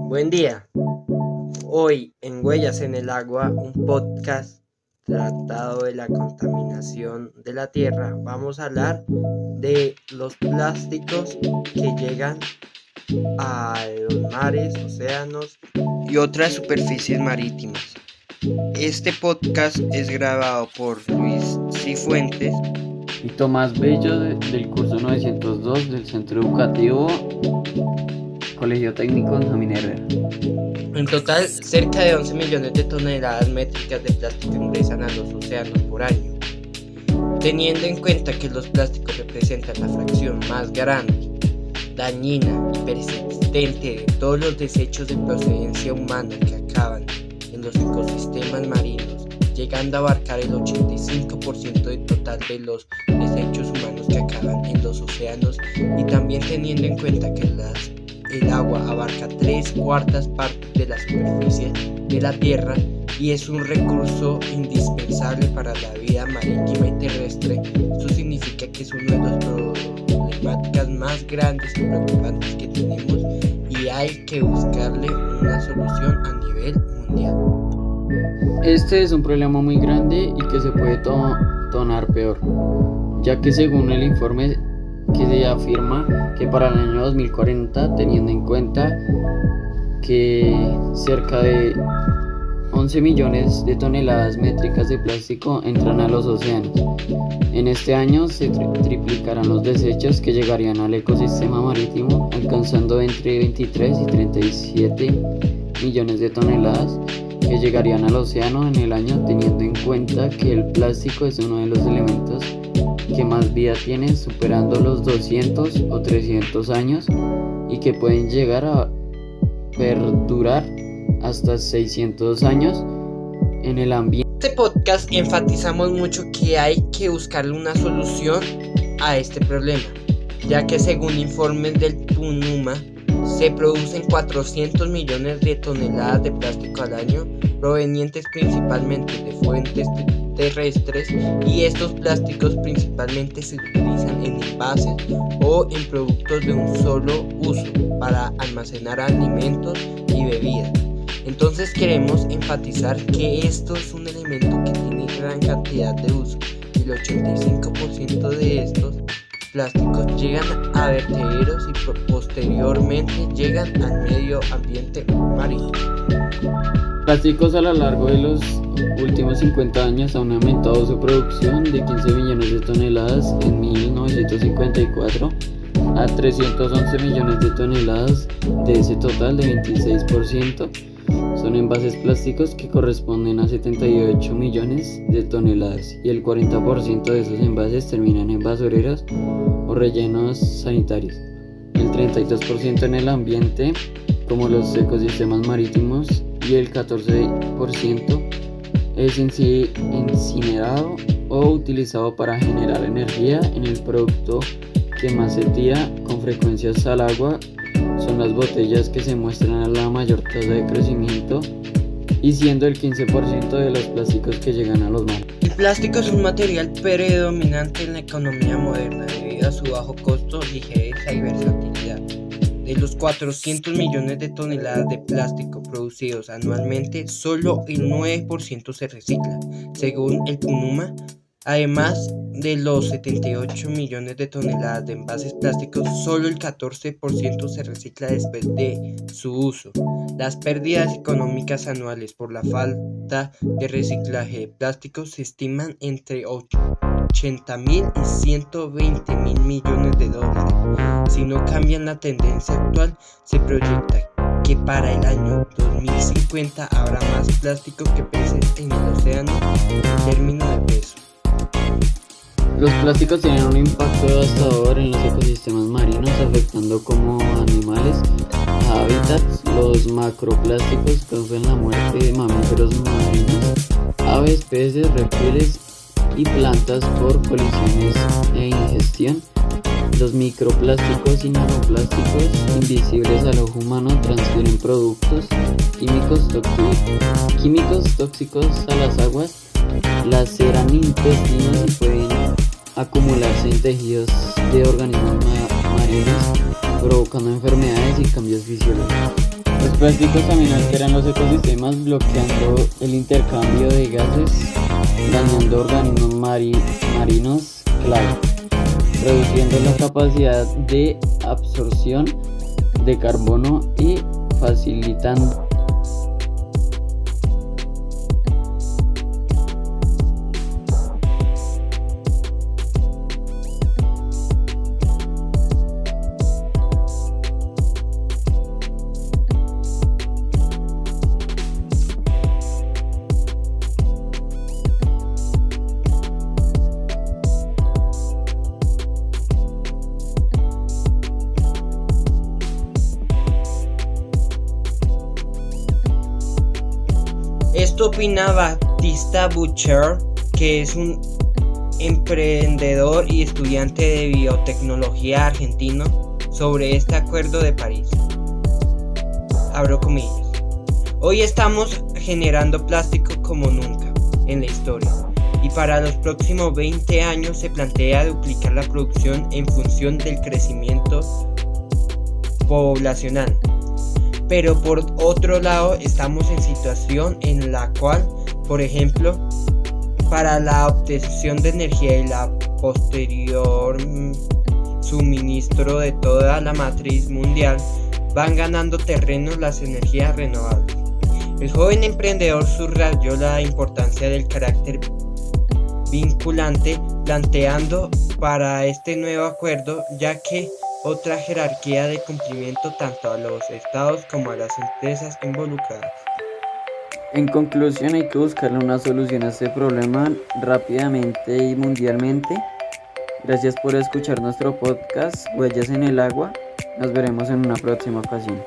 Buen día. Hoy en Huellas en el Agua, un podcast tratado de la contaminación de la tierra, vamos a hablar de los plásticos que llegan a los mares, océanos y otras superficies marítimas. Este podcast es grabado por Luis Cifuentes y Tomás Bello del curso 902 del Centro Educativo Colegio Técnico Benjamín Herrera. En total, cerca de 11 millones de toneladas métricas de plástico ingresan a los océanos por año. Teniendo en cuenta que los plásticos representan la fracción más grande, dañina y persistente de todos los desechos de procedencia humana que acaban en los ecosistemas marinos, llegando a abarcar el 85% del total de los desechos humanos que acaban en los océanos, y también teniendo en cuenta que el agua abarca 3/4 partes de la superficie de la Tierra y es un recurso indispensable para la vida marítima y terrestre. Esto significa que es una de las problemáticas más grandes y preocupantes que tenemos, y hay que buscarle una solución a nivel mundial. Este es un problema muy grande y que se puede tornar peor, ya que según el informe que se afirma que para el año 2040, teniendo en cuenta que cerca de 11 millones de toneladas métricas de plástico entran a los océanos, en este año se triplicarán los desechos que llegarían al ecosistema marítimo, alcanzando entre 23 y 37 millones de toneladas que llegarían al océano en el año, teniendo en cuenta que el plástico es uno de los elementos que más vida tienen, superando los 200 o 300 años, y que pueden llegar a perdurar hasta 600 años en el ambiente. En este podcast enfatizamos mucho que hay que buscarle una solución a este problema, ya que según informes del PNUMA se producen 400 millones de toneladas de plástico al año, provenientes principalmente de fuentes terrestres, y estos plásticos principalmente se utilizan en envases o en productos de un solo uso para almacenar alimentos y bebidas. Entonces queremos enfatizar que esto es un elemento que tiene gran cantidad de uso, y el 85% de estos plásticos llegan a vertederos y posteriormente llegan al medio ambiente marino. Plásticos a lo largo de los últimos 50 años han aumentado su producción de 15 millones de toneladas en 1954 a 311 millones de toneladas. De ese total, de 26% son envases plásticos, que corresponden a 78 millones de toneladas, y el 40% de esos envases terminan en basureros o rellenos sanitarios. El 32% en el ambiente, como los ecosistemas marítimos, y el 14% es incinerado o utilizado para generar energía. En el producto que más se tira con frecuencias al agua son las botellas, que se muestran a la mayor tasa de crecimiento, y siendo el 15% de los plásticos que llegan a los mares. El plástico es un material predominante en la economía moderna debido a su bajo costo, ligereza y versatilidad. De los 400 millones de toneladas de plástico producidos anualmente, solo el 9% se recicla, según el PNUMA. Además de los 78 millones de toneladas de envases plásticos, solo el 14% se recicla después de su uso. Las pérdidas económicas anuales por la falta de reciclaje de plásticos se estiman entre 80.000 y 120.000 millones de dólares. Si no cambian la tendencia actual, se proyecta que para el año 2050 habrá más plástico que peces en el océano en términos de peso. Los plásticos tienen un impacto devastador en los ecosistemas marinos, afectando como animales a hábitats. Los macroplásticos causan la muerte de mamíferos marinos, aves, peces, reptiles y plantas por colisiones e ingestión. Los microplásticos y nanoplásticos, invisibles al ojo humano, transfieren productos químicos tóxicos a las aguas, laceran intestinos y pueden acumularse en tejidos de organismos marinos, provocando enfermedades y cambios fisiológicos. Los plásticos también alteran los ecosistemas, bloqueando el intercambio de gases, dañando organismos marinos clave, reduciendo la capacidad de absorción de carbono y facilitando Esto opina Batista Butcher, que es un emprendedor y estudiante de biotecnología argentino, sobre este Acuerdo de París. Abro comillas. Hoy estamos generando plástico como nunca en la historia, y para los próximos 20 años se plantea duplicar la producción en función del crecimiento poblacional. Pero por otro lado estamos en situación en la cual, por ejemplo, para la obtención de energía y la posterior suministro de toda la matriz mundial, van ganando terreno las energías renovables. El joven emprendedor subrayó la importancia del carácter vinculante planteando para este nuevo acuerdo, ya que otra jerarquía de cumplimiento tanto a los estados como a las empresas involucradas. En conclusión, hay que buscarle una solución a este problema rápidamente y mundialmente. Gracias por escuchar nuestro podcast Huellas en el Agua. Nos veremos en una próxima ocasión.